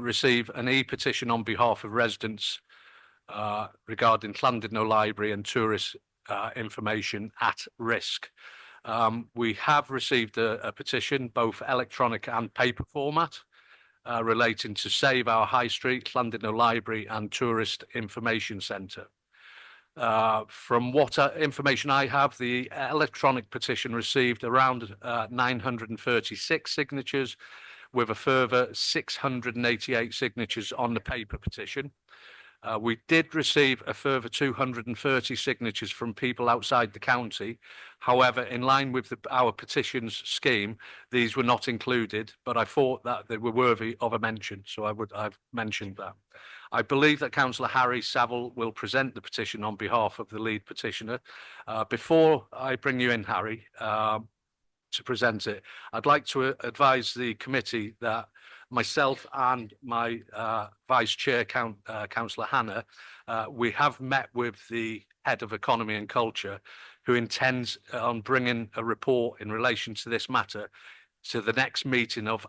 receive an e-petition on behalf of residents regarding Llandudno Library and tourist information at risk. We have received a petition, both electronic and paper format, relating to Save Our High Street, Llandudno Library and Tourist Information Centre. From what information I have, the electronic petition received around 936 signatures, with a further 688 signatures on the paper petition. We did receive a further 230 signatures from people outside the county. However, in line with our petitions scheme, these were not included, but I thought that they were worthy of a mention, so I've mentioned that. I believe that Councillor Harry Saville will present the petition on behalf of the lead petitioner. Before I bring you in, Harry, to present it, I'd like to advise the committee that myself and my Vice Chair, Councillor Hannah, we have met with the Head of Economy and Culture, who intends on bringing a report in relation to this matter to the next meeting of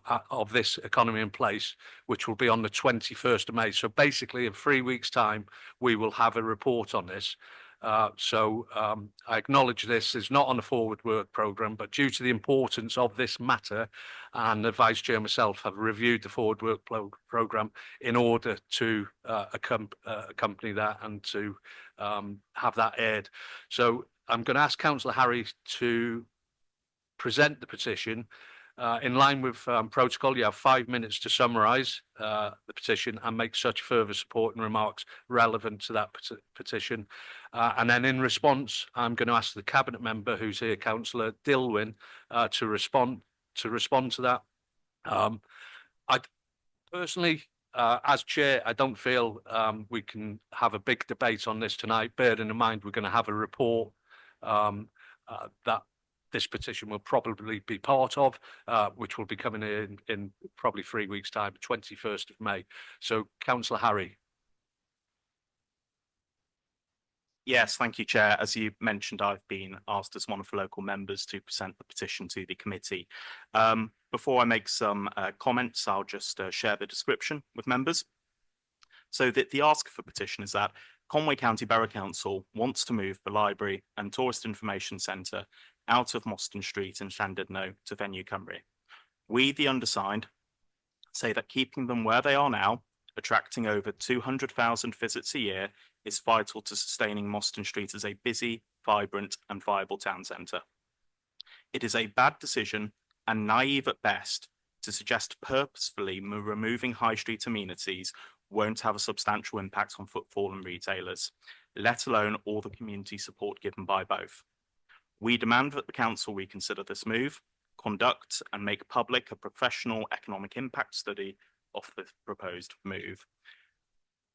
this Economy in Place, which will be on the 21st of May. So basically in 3 weeks' time, we will have a report on this. I acknowledge this is not on the forward work programme, but due to the importance of this matter, and the Vice Chair myself have reviewed the forward work programme in order to accompany that and to have that aired. So I'm going to ask Councillor Harry to present the petition. In line with protocol, you have 5 minutes to summarise the petition and make such further supporting remarks relevant to that petition. And then in response, I'm going to ask the Cabinet member who's here, Councillor Dilwyn, to respond to that. I personally, as chair, I don't feel we can have a big debate on this tonight, bearing in mind we're going to have a report that this petition will probably be part of, which will be coming in probably 3 weeks' time, 21st of May. So, Councillor Harry. Yes, thank you, Chair. As you mentioned, I've been asked as one of the local members to present the petition to the committee. Before I make some comments, I'll just share the description with members. So the ask for petition is that Conwy County Borough Council wants to move the library and tourist information centre out of Mostyn Street in Llandudno to Venue Cymru. We, the undersigned, say that keeping them where they are now, attracting over 200,000 visits a year, is vital to sustaining Mostyn Street as a busy, vibrant and viable town centre. It is a bad decision and naive at best to suggest purposefully removing high street amenities won't have a substantial impact on footfall and retailers, let alone all the community support given by both. We demand that the council reconsider this move, conduct and make public a professional economic impact study of the proposed move.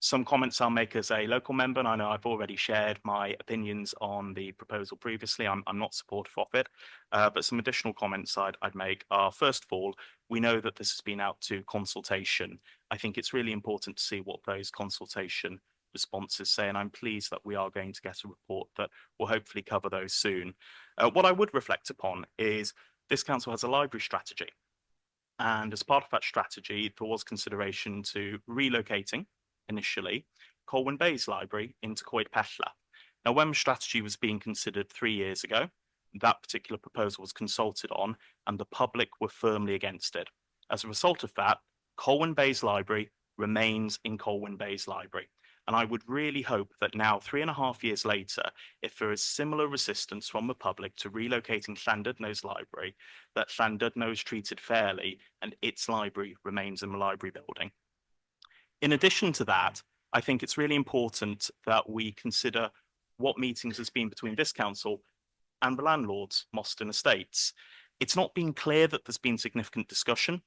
Some comments I'll make as a local member, and I know I've already shared my opinions on the proposal previously. I'm not supportive of it, but some additional comments I'd make are, first of all, we know that this has been out to consultation. I think it's really important to see what those consultation responses say, and I'm pleased that we are going to get a report that will hopefully cover those soon. What I would reflect upon is this council has a library strategy, and as part of that strategy, there was consideration to relocating initially Colwyn Bay's library into Coed Pella. Now, when the strategy was being considered 3 years ago, that particular proposal was consulted on and the public were firmly against it. As a result of that, Colwyn Bay's library remains in Colwyn Bay's library. And I would really hope that now, 3.5 years later, if there is similar resistance from the public to relocating Llandudno's library, that Llandudno is treated fairly and its library remains in the library building. In addition to that, I think it's really important that we consider what meetings has been between this council and the landlords, Mostyn Estates. It's not been clear that there's been significant discussion.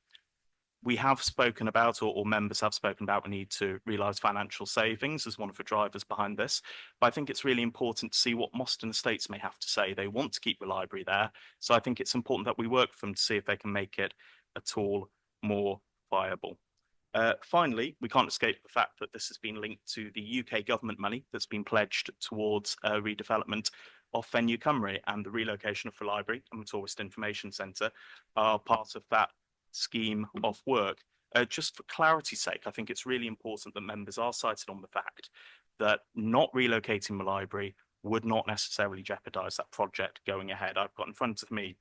We have spoken about, or members have spoken about, the need to realise financial savings as one of the drivers behind this. But I think it's really important to see what Mostyn Estates may have to say. They want to keep the library there. So I think it's important that we work with them to see if they can make it at all more viable. Finally, we can't escape the fact that this has been linked to the UK government money that's been pledged towards redevelopment of Venue Cymru, and the relocation of the library and the Tourist Information Centre are part of that scheme of work. Just for clarity's sake, I think it's really important that members are cited on the fact that not relocating the library would not necessarily jeopardise that project going ahead. I've got in front of me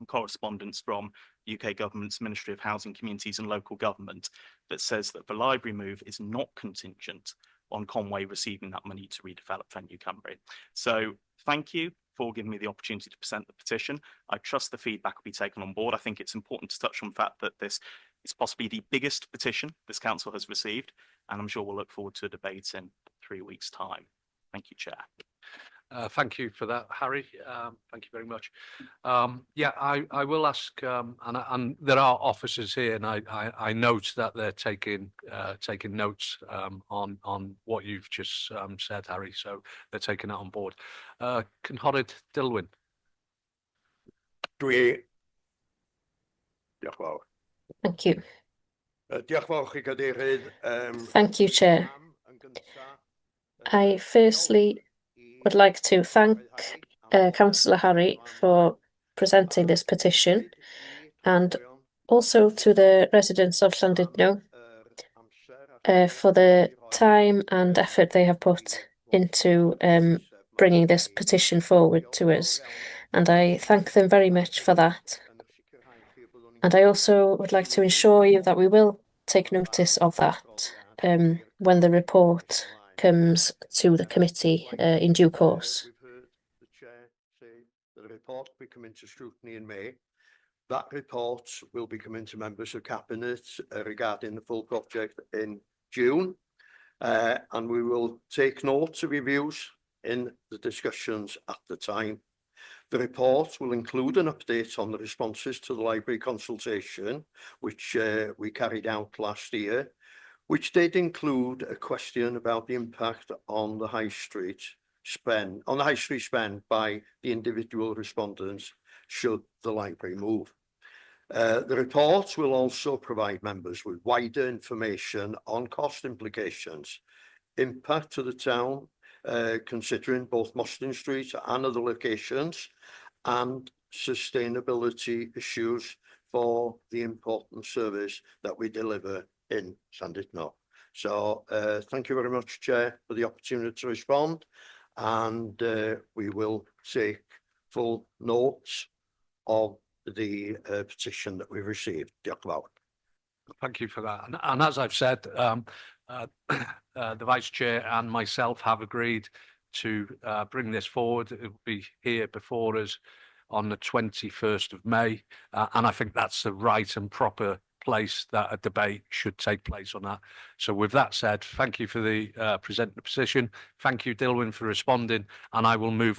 correspondence from UK government's Ministry of Housing, Communities and Local Government that says that the library move is not contingent on Conway receiving that money to redevelop Venue Cymru. So thank you for giving me the opportunity to present the petition. I trust the feedback will be taken on board. I think it's important to touch on the fact that this is possibly the biggest petition this council has received, and I'm sure we'll look forward to a debate in 3 weeks' time. Thank you, Chair. Thank you for that, Harry. Thank you very much. Yeah, I will ask, and there are officers here, and I note that they're taking notes on what you've just said, Harry. So they're taking that on board. Cynghorydd Dilwyn. Diolch yn fawr. Thank you. Diolch yn fawr chi Gadeirydd. Thank you, Chair. I firstly would like to thank Councillor Harry for presenting this petition, and also to the residents of Llandudno for the time and effort they have put into bringing this petition forward to us, and I thank them very much for that. And I also would like to assure you that we will take notice of that when the report comes to the committee in due course. We've heard the Chair say that the report will be coming to scrutiny in May. That report will be coming to members of Cabinet regarding the full project in June, and we will take note of reviews in the discussions at the time. The report will include an update on the responses to the library consultation, which we carried out last year, which did include a question about the impact on the high street spend by the individual respondents should the library move. The report will also provide members with wider information on cost implications, impact to the town, considering both Mostyn Street and other locations, and sustainability issues for the important service that we deliver in Llandudno. So thank you very much, Chair, for the opportunity to respond, and we will take full notes of the petition that we've received. Diolch yn fawr. Thank you for that. And as I've said, the Vice Chair and myself have agreed to bring this forward. It will be here before us on the 21st of May. And I think that's the right and proper place that a debate should take place on that. So with that said, thank you for the presenting the petition. Thank you, Dilwyn, for responding, and I will move